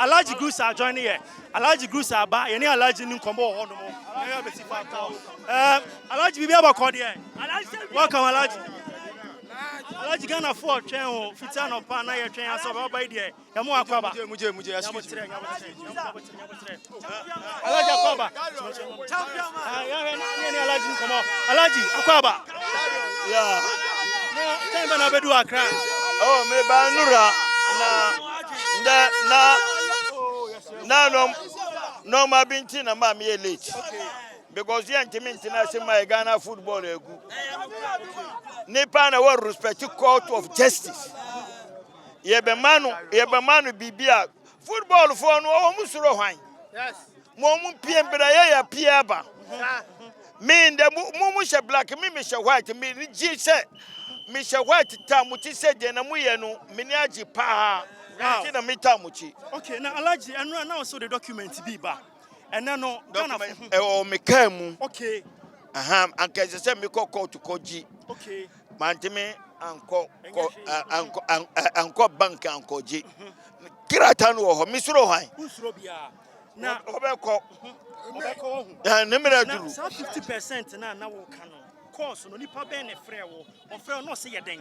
Alaji Gusa join here. Alaji Gusa ba yeni Alaji ni nkombo ho no mo. Ya be sifa ta. Alaji bibi abakọ de. Welcome Alaji. Alaji Ghana for twen o fita no pa na ye twen aso ba ba de. Ya mo akwaba. Muje excuse me. Alaji akwaba. Champion man. Ya ni Alaji nkomo. Alaji akwaba. Yeah. Time na bedu akra. Oh, me ba nura no ma binti na ma me late. Because the international my Ghana football egu. Nipa na we respect court of justice. Ye be manu bibia football for no o musuro hwan. Yes. Mo mu pie mbra ye ya pie ba. Me nde mu she black me she white me ji se me she white tamuti se de na mu ye no me ni agi pa. Na me tamuti. Okay, now Alaji and now so the document be ba. And then no Ghana o me kamu. Okay. Anka se me ko to koji. Okay. Mantime anko bank anko ji. Kirata no ho misuro hwan. Usuro bia. Na obeko. Obeko. Ya nemira duru. 50% na wo ka no. Course no nipa ben ne frɛ wo. O frɛ no se ye den.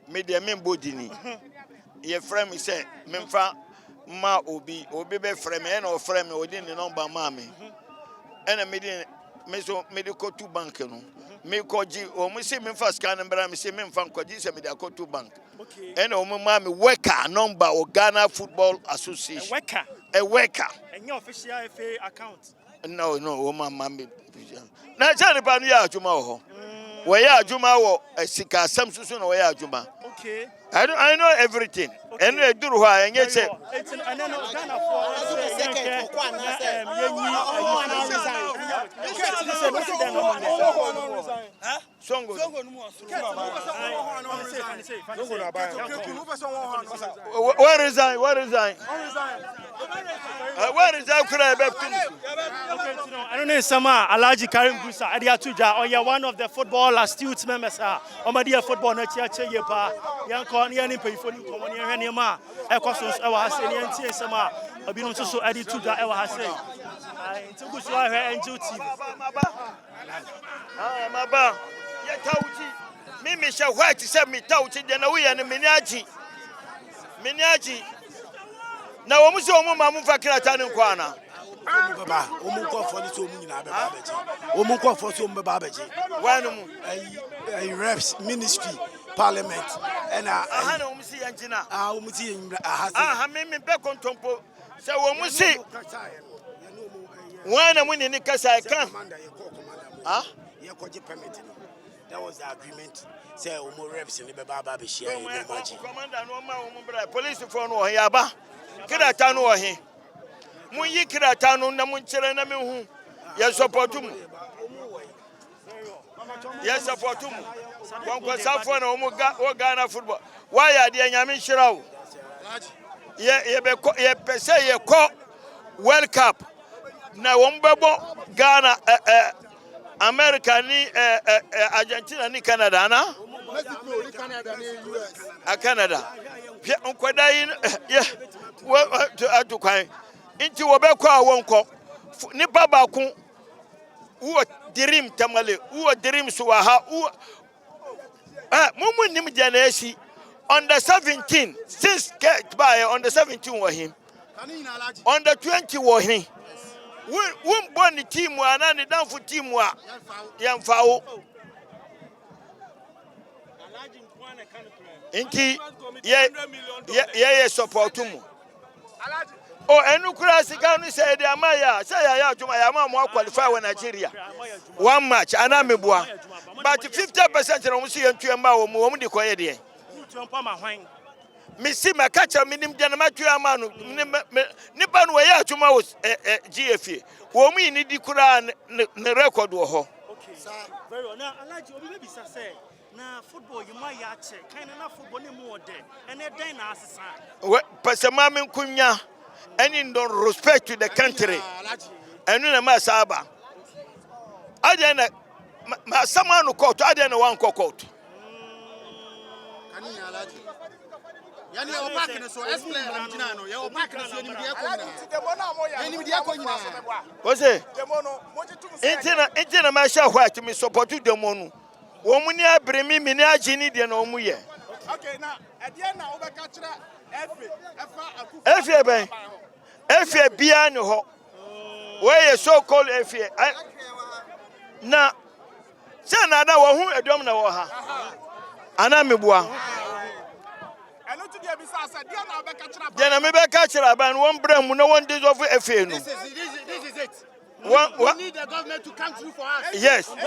Me de me body ni. Ye frɛ me say memfa ma obi be frɛ me na o frɛ me odi ni number ma me. Ena me de me so me de ko to bank no. Me koji o mo se me fa scan mbra me se me mfa koji se me de ko to bank. Okay. And o mo ma me worker number o Ghana Football Association. A worker. And your official FA account. No, o ma me. Na jani pa no ya adwuma ho. We ya adwuma wo sika asam susu na we ya adwuma. Okay. I know everything. And we do ho a enye che. And then Ghana for second for Songo Where resign? Where resign? I don't know Sama Alaji Karim Gusa Adiatuja or you one of the football astute members Omadia football na chiache yepa yanko ni ani payfo ni komo ni hwene ma ekoso e wa hase ni antie Sama obinu nso so Adiatuja e wa hase nti gusu ahwe Angel TV maba ye tawuti mimi sha white se mi tawuti de na wo ye ne miniaji na wo mu se wo mu ma mu fakira ta ne nkwana baba o mu ko fo ni so mu nyina be ba beji o mu ko fo so mu be ba beji wanu mu reps ministry parliament and aha na wo mu si yanjina wo mu ti yin aha mimi be kontompo se wo mu si wana mu ni kasa kan ye ko ji permit that was the agreement say o mu reps ni be ba be share in the match commander no ma wo mu bra police for no ya ba kirata no he mun yi kirata no na mun kire na min hu ya support mu kon ko safo na o Ghana football why ya de nyame hirawo ye pese ye ko World Cup na won bebo Ghana America ni Argentina ni Canada na Mexico ni Canada ni US Canada nkwada yi atukwan inti wo be kwa wonko nipa ba ku wo dream tamale wo dream so ha mumu nim janesi under 17 since get by under 17 wa him under 20 wa him won born team ana ne danfo team wa yamfawo inti ye support mu oh enukura sika no say dey amaya say ya adwuma ya ma mo qualify for Nigeria one match ana mebua but 50% no so yentu ema wo mu de koye de me si makacha minim de na matu ama no nipa no ya adwuma wo GFA wo mu ni di kura ne record wo ho okay very well now Alaji obi be bisa say na football you ma ya che kind na football ni mo de ene den na asesa pasema men kunya any no respect to the country and na ma saba adena ma someone court adena one court kanina Alaji Yani o park no so explain am jina no. Ya o park no so ni dia ko nyina. Ni dia ko nyina. What's it? Intina ma sha white me support the monu. Wo mu ni abre mi ni agini de na omu ye. Okay, now at the end now obeka kira Efie ben. Efie bia ni ho. Where so called Efie. Na se na da wo hu edom na wo ha. Ana mebua. Eno to dia bisa asa dia na obeka kira. Dia na mebeka kira ban won bra mu na won dissolve Efie no. This is it. We need the government to come through for us. Yes. Why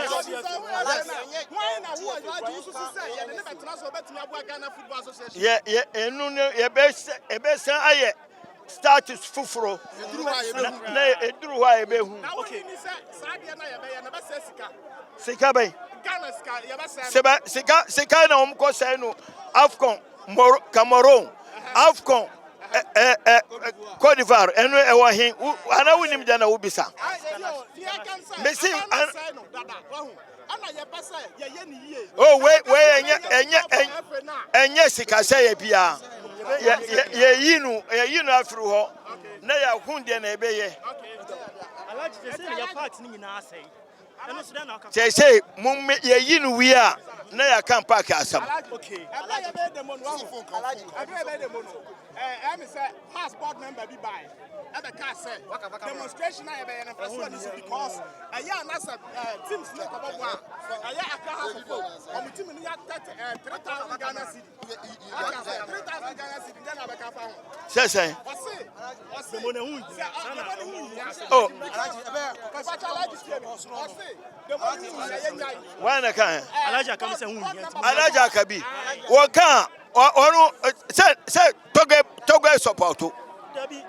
now who are you to say you never transfer bet me Abu Ghana Football Association? Yeah, enu ne e be san aye status fufuro. Na eduru ho aye be hu. Okay. Ni say sadia na ye be na be say sika. Sika be. Ghana sika ye be say. Sika na om ko say no Afcon Cameroon Afcon Côte d'Ivoire enu e wo hin ana wunim da na wo bisa. Mesi oh enye sika say ye bia ye yinu afru ho na ya hunde na ebe ye Alaji say your part ni nyina say eno so na aka say mum ye yinu wi a na ya kan park asam. Okay Alaji be the money Alaji be the money I say passport number be buy at the car say demonstration na be na person is because aya na say teams no ko bobo aya aka ha for o team ni ya 3000 Ghana cedi 3000 Ghana cedi na be ka fa ho Say what's the money hu oh why na kan Alaji aka say hu Alaji aka bi wo kan onu say Togo support Dabi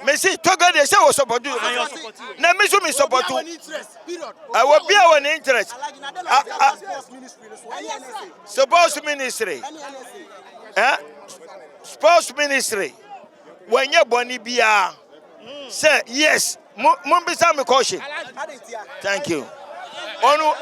Messi Togo dey say we support you na me so me support you I will be our interest sports ministry sports ministry when you boni bia say yes mo be say me caution thank you onu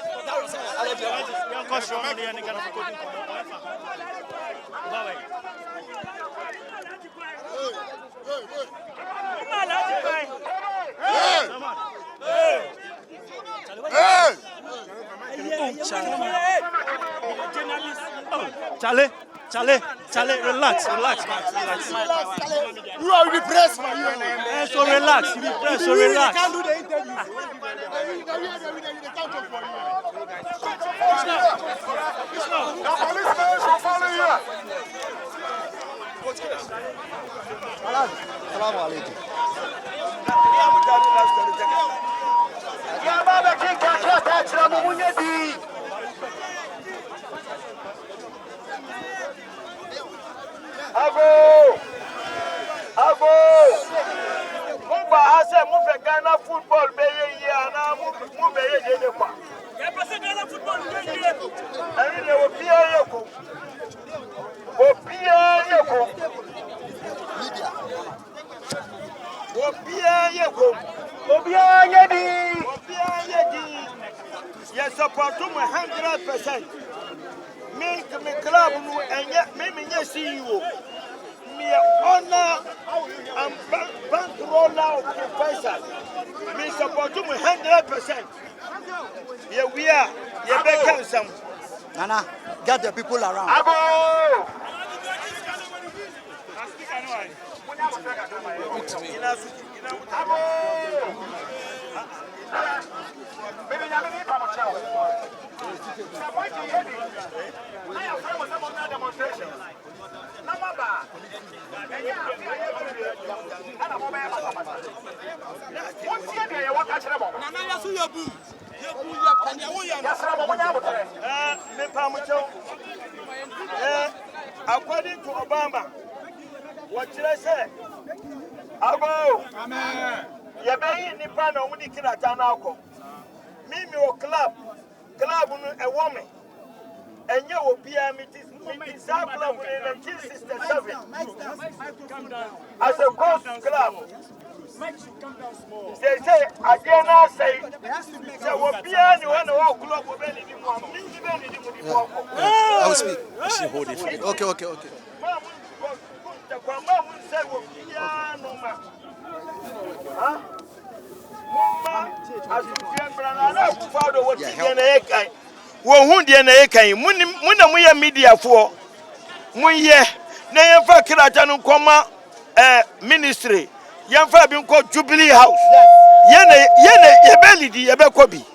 Charlie, relax. You are repressed for you. So relax, so relax. You can't do the interview. The policeman should follow you. Assalamu alaikum. Ya baba kinga chota chama munyedi. Ago. Mumba ase mu fe Ghana football be ye ana mu be ye de kwa. Ya pese Ghana football be ye. Ari le opia yeko. Obia yedi. Yes, support to 100%. Me club no enye me CEO. Me honor and bankroller of professor. Me support to 100%. Yeah, we are. Yeah, back some. Nana, get the people around. Abo. According to Obama, what should I say? Ago. Amen. Yabe nipa na omudi kinata na akọ. Mimi o club no a woman. Enye obia meeting club in 1967. As a ghost club. Say, I dare say, what behind you want to walk club of any more. I will speak. Okay. Media for ministry. Yamfa bin called Jubilee House. Yene, ye belly, ye be kobi.